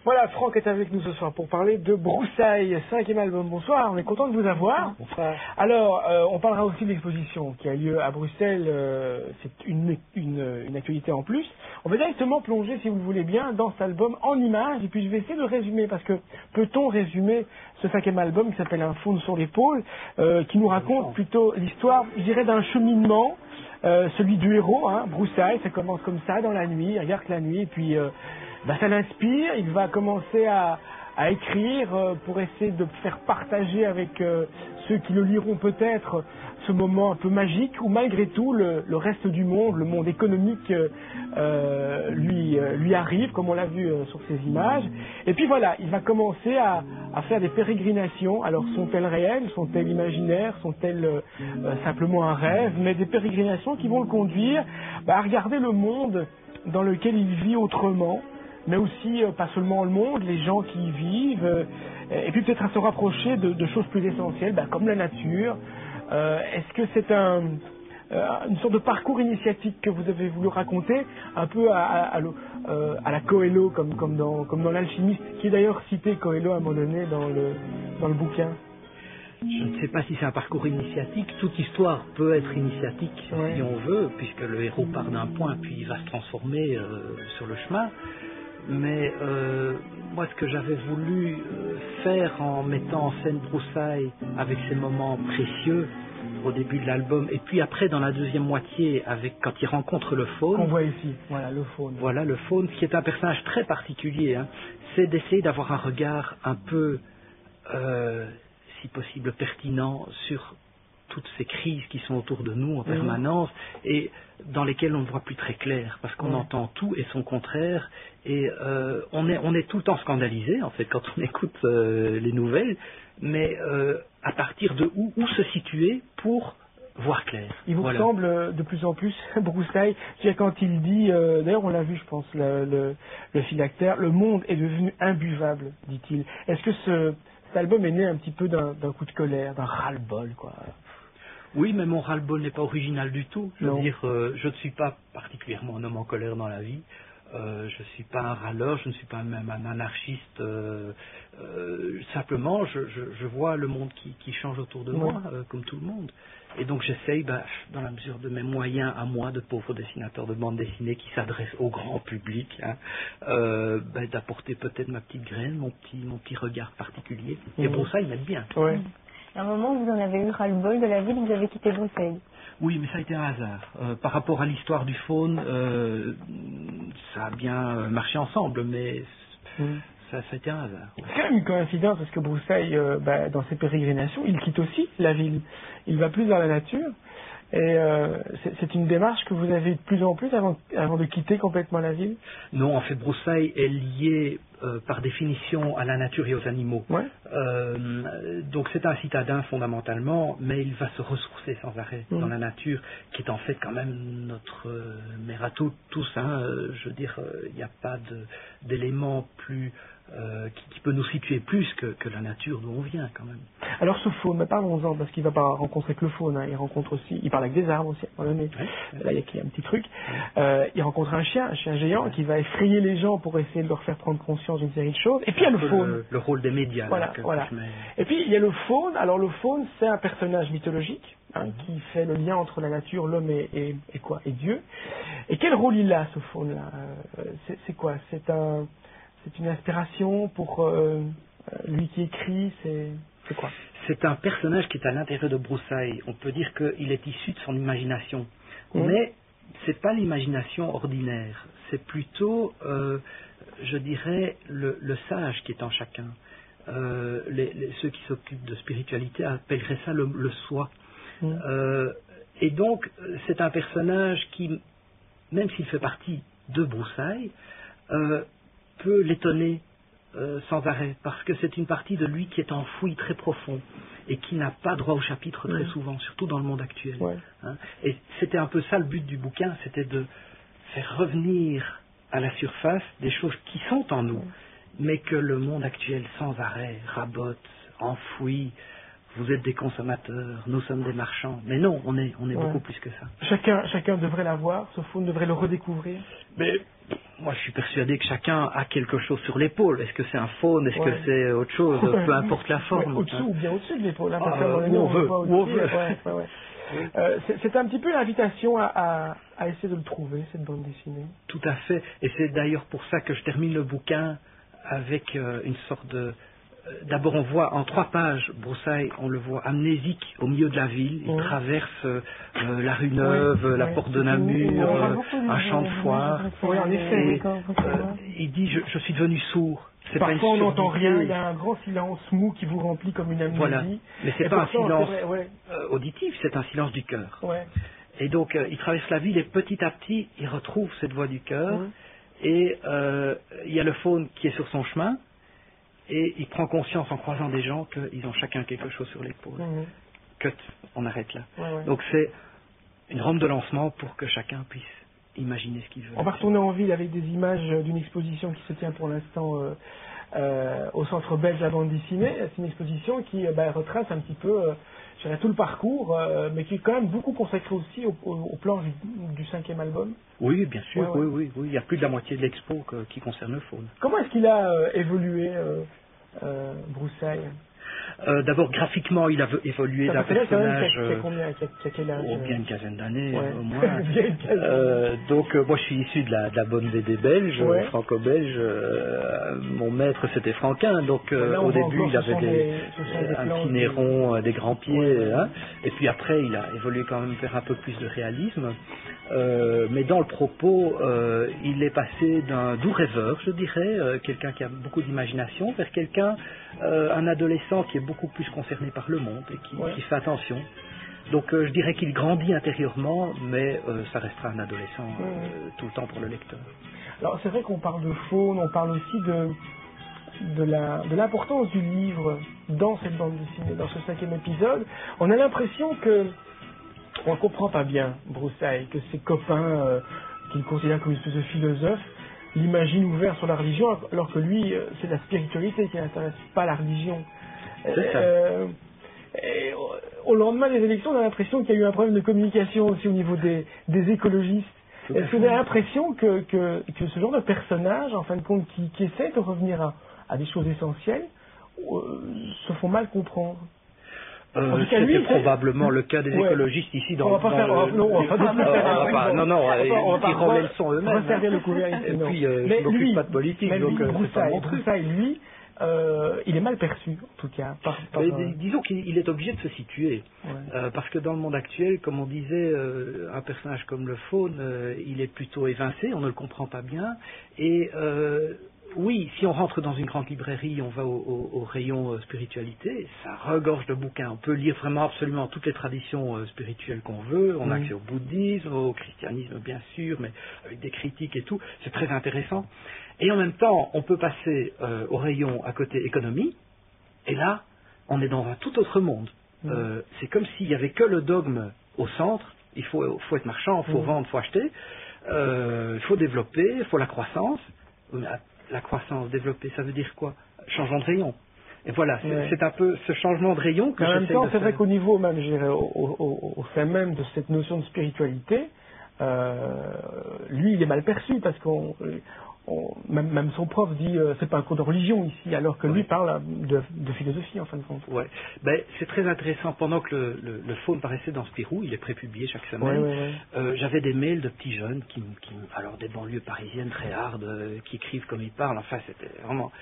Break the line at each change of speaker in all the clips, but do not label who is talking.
Voilà, Franck est avec nous ce soir pour parler de Broussailles, 5e album. Bonsoir, on est content de vous avoir.
Bonsoir.
Alors, on parlera aussi de l'exposition qui a lieu à Bruxelles. C'est une actualité en plus. On va directement plonger, si vous le voulez bien, dans cet album en images. Et puis je vais essayer de résumer, parce que peut-on résumer ce 5e album qui s'appelle Un faune sur l'épaule, qui nous raconte plutôt l'histoire, je dirais, d'un cheminement. Celui du héros, hein, Broussailles, ça commence comme ça dans la nuit, il regarde la nuit, et puis ça l'inspire, il va commencer à écrire pour essayer de faire partager avec ceux qui le liront peut-être ce moment un peu magique, où malgré tout le reste du monde, le monde économique lui arrive, comme on l'a vu sur ces images. Et puis voilà, il va commencer à faire des pérégrinations. Alors sont-elles réelles, sont-elles imaginaires, sont-elles simplement un rêve, mais des pérégrinations qui vont le conduire à regarder le monde dans lequel il vit autrement, mais aussi pas seulement le monde, les gens qui y vivent, et puis peut-être à se rapprocher de choses plus essentielles, comme la nature. Est-ce que c'est une sorte de parcours initiatique que vous avez voulu raconter, un peu à la Coelho, comme dans l'Alchimiste, qui est d'ailleurs cité Coelho à un moment donné dans le bouquin?
Je ne sais pas si c'est un parcours initiatique. Toute histoire peut être initiatique si on veut, puisque le héros part d'un point puis il va se transformer sur le chemin. Mais moi, ce que j'avais voulu faire en mettant en scène Broussailles avec ces moments précieux au début de l'album, et puis après dans la deuxième moitié, quand il rencontre le faune.
Qu'on voit ici, voilà le faune.
Voilà le faune, qui est un personnage très particulier. Hein. C'est d'essayer d'avoir un regard un peu, si possible, pertinent sur toutes ces crises qui sont autour de nous en permanence et dans lesquelles on ne voit plus très clair, parce qu'on entend tout et son contraire, et on est tout le temps scandalisé en fait quand on écoute les nouvelles, mais à partir de où se situer pour voir clair.
Il vous semble de plus en plus, Broussailles, quand il dit, d'ailleurs on l'a vu je pense, le phylactère, le monde est devenu imbuvable, dit-il. Est-ce que cet album est né un petit peu d'un coup de colère, d'un ras-le-bol, quoi?
Oui, mais mon ras-le-bol n'est pas original du tout. Je veux dire, je ne suis pas particulièrement un homme en colère dans la vie. Je ne suis pas un râleur, je ne suis pas même un anarchiste. Simplement, je vois le monde qui change autour de moi, comme tout le monde. Et donc j'essaye, dans la mesure de mes moyens à moi, de pauvre dessinateur de bande dessinée qui s'adresse au grand public, d'apporter peut-être ma petite graine, mon petit regard particulier. Et pour ça, ils m'aident bien.
À un moment, vous en avez eu ras-le-bol de la ville, vous avez quitté Broussailles.
Oui, mais ça a été un hasard. Par rapport à l'histoire du faune, ça a bien marché ensemble, mais ça a été un hasard.
C'est quand même une coïncidence, parce que Broussailles, dans ses pérégrinations, il quitte aussi la ville. Il va plus dans la nature. Et c'est une démarche que vous avez de plus en plus avant de quitter complètement la ville?
Non, en fait, Broussailles est lié par définition à la nature et aux animaux. Donc c'est un citadin fondamentalement, mais il va se ressourcer sans arrêt dans la nature, qui est en fait quand même notre mère à tous. Je veux dire, il n'y a pas d'élément plus qui peut nous situer plus que la nature d'où on vient quand même.
Alors ce faune, parlons-en, parce qu'il ne va pas rencontrer que le faune, il rencontre aussi, il parle avec des arbres aussi, à un moment donné. Là il y a un petit truc. Il rencontre un chien géant qui va effrayer les gens pour essayer de leur faire prendre conscience d'une série de choses. Et puis il y a le faune.
Le rôle des médias.
Voilà. Et puis il y a le faune. Alors le faune, c'est un personnage mythologique qui fait le lien entre la nature, l'homme et Dieu. Et quel rôle il a, ce faune-là? C'est quoi? C'est une inspiration pour lui qui écrit? C'est quoi?
C'est un personnage qui est à l'intérieur de Broussailles. On peut dire qu'il est issu de son imagination. Mais c'est pas l'imagination ordinaire. C'est plutôt, je dirais, le sage qui est en chacun. Ceux qui s'occupent de spiritualité appelleraient ça le soi. Et donc, c'est un personnage qui, même s'il fait partie de Broussailles, peut l'étonner sans arrêt, parce que c'est une partie de lui qui est enfouie très profond et qui n'a pas droit au chapitre très souvent, surtout dans le monde actuel. Et c'était un peu ça le but du bouquin, c'était de faire revenir à la surface des choses qui sont en nous, mais que le monde actuel sans arrêt rabote, enfouit. Vous êtes des consommateurs, nous sommes des marchands. Mais non, on est beaucoup plus que ça.
Chacun devrait l'avoir, ce faune devrait le redécouvrir.
Mais moi, je suis persuadé que chacun a quelque chose sur l'épaule. Est-ce que c'est un faune? Est-ce que c'est autre chose? Peu importe la forme.
Au-dessous ou bien au-dessus de l'épaule. Hein,
où on veut.
C'est un petit peu l'invitation à essayer de le trouver, cette bande dessinée.
Tout à fait. Et c'est d'ailleurs pour ça que je termine le bouquin avec une sorte de... D'abord, on voit en 3 pages, Broussailles, on le voit amnésique au milieu de la ville. Il traverse la rue Neuve, la porte de Namur, un champ de foire.
Oui, en effet.
Il dit, je suis devenu sourd.
Parfois, on n'entend rien, il y a un grand silence mou qui vous remplit comme une amnésie.
Voilà. Mais c'est pas un silence auditif, c'est un silence du cœur.
Ouais.
Et donc, il traverse la ville et petit à petit, il retrouve cette voix du cœur. Et il y a le faune qui est sur son chemin. Et il prend conscience en croisant des gens qu'ils ont chacun quelque chose sur l'épaule. Cut, on arrête là. Donc c'est une rampe de lancement pour que chacun puisse imaginer ce qu'il veut.
On va retourner en ville avec des images d'une exposition qui se tient pour l'instant au Centre belge à bande dessinée. C'est une exposition qui retrace un petit peu tout le parcours, mais qui est quand même beaucoup consacré aussi au plan du 5e album.
Oui, bien sûr, oui. Il y a plus de la moitié de l'expo qui concerne le faune.
Comment est-ce qu'il a évolué, Broussailles?
D'abord, graphiquement, il a évolué d'un personnage...
Qui a quel âge?
Bien une quinzaine d'années, au moins. Donc, moi, je suis issu de la bonne BD belge, franco-belge. Mon maître, c'était Franquin. Donc, au début, il avait un petit nez rond, des grands pieds. Hein, et puis après, il a évolué quand même vers un peu plus de réalisme. Mais dans le propos, il est passé d'un doux rêveur, je dirais, quelqu'un qui a beaucoup d'imagination, vers quelqu'un, un adolescent qui est beaucoup plus concerné par le monde et qui fait attention. Donc je dirais qu'il grandit intérieurement, mais ça restera un adolescent tout le temps pour le lecteur.
Alors c'est vrai qu'on parle de faune, on parle aussi de l'importance du livre dans cette bande dessinée, dans ce 5e épisode. On a l'impression que on ne comprend pas bien Broussailles, que ses copains, qu'il considère comme une espèce de philosophe, l'imaginent ouvert sur la religion, alors que lui, c'est la spiritualité qui l'intéresse, pas la religion. Et au lendemain des élections, on a l'impression qu'il y a eu un problème de communication aussi au niveau des écologistes. Est-ce que vous avez l'impression que ce genre de personnage, en fin de compte, qui essaie de revenir à des choses essentielles, se font mal comprendre?
C'était probablement le cas des écologistes ici dans le... Ils le son eux-mêmes.
On va servir le couvert ici.
Et puis, je m'occupe pas de politique, donc c'est pas mon truc.
Broussailles, lui, il est mal perçu, en tout cas.
Disons qu'il est obligé de se situer. Parce que dans le monde actuel, comme on disait, un personnage comme le faune, il est plutôt évincé, on ne le comprend pas bien. Et... oui, si on rentre dans une grande librairie, on va au rayon spiritualité, ça regorge de bouquins. On peut lire vraiment absolument toutes les traditions spirituelles qu'on veut. On a accès au bouddhisme, au christianisme bien sûr, mais avec des critiques et tout. C'est très intéressant. Et en même temps, on peut passer au rayon à côté économie, et là, on est dans un tout autre monde. C'est comme s'il n'y avait que le dogme au centre. Il faut être marchand, il faut vendre, il faut acheter. Il faut développer, il faut la croissance. La croissance développée, ça veut dire quoi? Changeant de rayon. Et voilà, c'est un peu ce changement de rayon que j'essaie de faire. En même temps,
c'est vrai qu'au niveau même, je dirais, au sein même de cette notion de spiritualité, lui, il est mal perçu parce même son prof dit c'est pas un cours de religion ici, alors que lui parle de philosophie en fin de compte.
C'est très intéressant. Pendant que le faune paraissait dans Spirou, il est prépublié chaque semaine. J'avais des mails de petits jeunes alors des banlieues parisiennes très hard, qui écrivent comme ils parlent. Enfin, c'était vraiment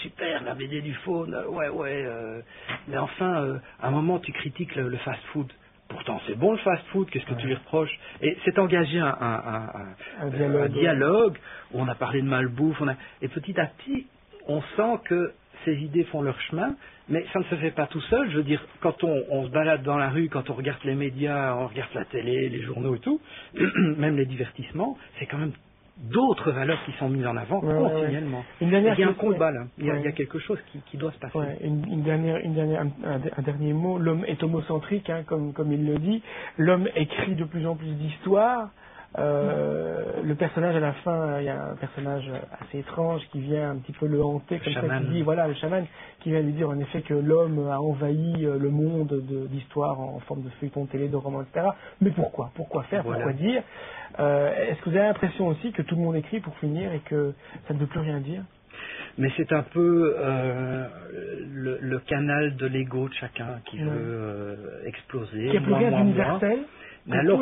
super la BD du faune. Mais enfin, à un moment, tu critiques le fast-food. Pourtant, c'est bon le fast-food, qu'est-ce que tu lui reproches? Et c'est engagé un dialogue où on a parlé de malbouffe, et petit à petit, on sent que ces idées font leur chemin, mais ça ne se fait pas tout seul. Je veux dire, quand on se balade dans la rue, quand on regarde les médias, on regarde la télé, les journaux et tout, même les divertissements, c'est quand même d'autres valeurs qui sont mises en avant continuellement. Il y a un combat là, il y a quelque chose qui doit se passer.
Un dernier mot, l'homme est homocentrique, hein, comme il le dit. L'homme écrit de plus en plus d'histoires. Le personnage à la fin, il y a un personnage assez étrange qui vient un petit peu le hanter, comme ça, qui dit, voilà, le chaman, qui vient lui dire en effet que l'homme a envahi le monde d'histoire en forme de feuilleton télé, de romans, etc. Mais pourquoi? Pourquoi faire?
Voilà.
Pourquoi dire? Est-ce que vous avez l'impression aussi que tout le monde écrit pour finir et que ça ne veut plus rien dire?
Mais c'est un peu le canal de l'ego de chacun qui veut exploser.
Il n'y a plus rien d'universel.
Mais alors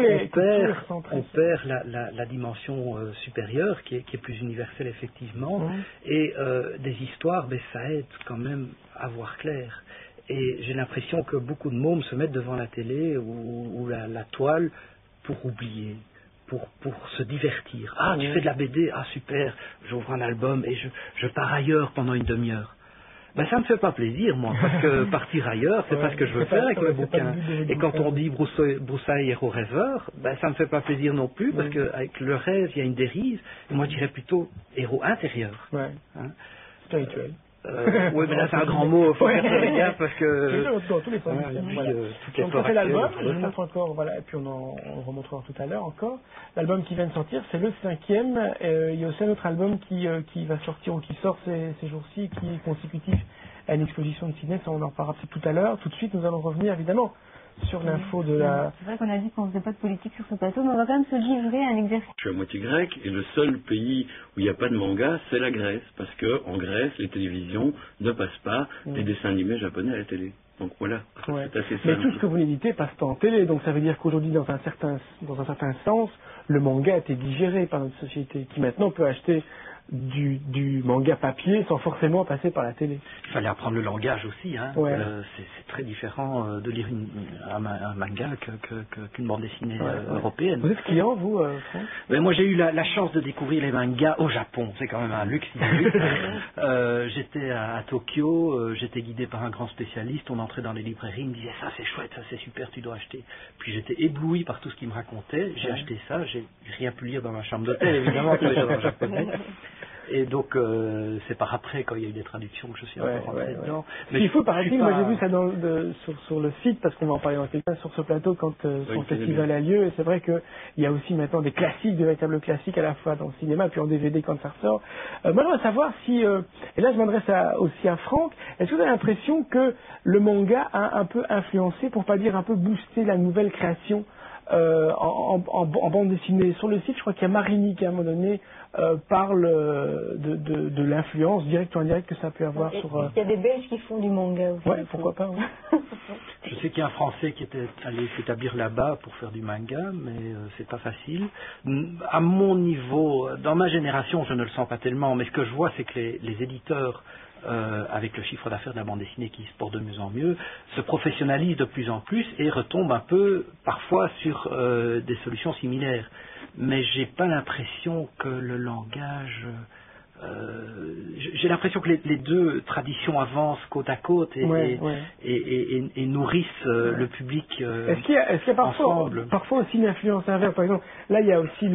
on perd la dimension supérieure qui est plus universelle effectivement. Et des histoires, ça aide quand même à voir clair. Et j'ai l'impression que beaucoup de mômes se mettent devant la télé ou la toile pour oublier. Pour se divertir. Ah, tu fais de la BD, ah super, j'ouvre un album et je pars ailleurs pendant une demi-heure. Ça me fait pas plaisir, moi, parce que partir ailleurs, c'est pas ce que je veux faire avec mes bouquins. Et quand on dit Broussailles héros rêveur, ça me fait pas plaisir non plus, parce qu'avec le rêve, il y a une dérive. Et moi, je dirais plutôt héros intérieur. Hein.
Spirituel.
Oui, mais là c'est un grand mot, il faut faire très gaffe parce que...
Dans tous les sens. Donc on fait l'album, je vous montre encore, voilà, et puis on remontrera tout à l'heure encore. L'album qui vient de sortir, c'est le 5e. Il y a aussi un autre album qui va sortir ou qui sort ces jours-ci, qui est consécutif à une exposition de Sydney, ça on en parlera peut-être tout à l'heure. Tout de suite, nous allons revenir évidemment sur l'info de la...
C'est vrai qu'on a dit qu'on ne faisait pas de politique sur ce plateau, mais on va quand même se livrer à un exercice.
Je suis à moitié grec et le seul pays où il n'y a pas de manga, c'est la Grèce. Parce que en Grèce, les télévisions ne passent pas les dessins animés japonais à la télé. Donc voilà, c'est assez simple.
Mais tout ce que vous éditez passe pas en télé, donc ça veut dire qu'aujourd'hui, dans un certain sens, le manga a été digéré par notre société, qui maintenant peut acheter du manga papier sans forcément passer par la télé.
Il fallait apprendre le langage aussi, hein. C'est très différent de lire un manga qu'une bande dessinée européenne.
Vous êtes client, vous, Franck?
Moi j'ai eu la chance de découvrir les mangas au Japon, c'est quand même un luxe. J'étais à Tokyo, j'étais guidé par un grand spécialiste, on entrait dans les librairies, il me disait ça c'est chouette, ça c'est super, tu dois acheter. Puis j'étais ébloui par tout ce qu'il me racontait, j'ai acheté ça, j'ai rien pu lire dans ma chambre d'hôtel, évidemment, tous les jours en japonais. Et donc, c'est par après, quand il y a eu des traductions, que je suis encore rentré dedans.
Mais il faut, paraît-il, moi j'ai vu ça sur le site, parce qu'on va en parler dans quelqu'un sur ce plateau quand son festival a lieu, et c'est vrai qu'il y a aussi maintenant des classiques, de véritables classiques à la fois dans le cinéma, puis en DVD quand ça ressort. Moi j'aimerais savoir si, et là je m'adresse aussi à Franck, est-ce que vous avez l'impression que le manga a un peu influencé, pour pas dire un peu boosté la nouvelle création en bande dessinée? Sur le site, je crois qu'il y a Marini qui à un moment donné parle de l'influence directe ou indirecte que ça peut avoir sur...
Il y a des Belges qui font du manga aussi.
Ouais, pourquoi pas.
Je sais qu'il y a un Français qui était allé s'établir là-bas pour faire du manga, mais c'est pas facile. À mon niveau, dans ma génération, je ne le sens pas tellement, mais ce que je vois, c'est que les éditeurs, avec le chiffre d'affaires de la bande dessinée qui se porte de mieux en mieux, se professionnalisent de plus en plus et retombent un peu, parfois, sur des solutions similaires. Mais j'ai pas l'impression que le langage... j'ai l'impression que les deux traditions avancent côte à côte et nourrissent le public
Est-ce qu'il y a parfois aussi une influence inverse? Par exemple, là il y a aussi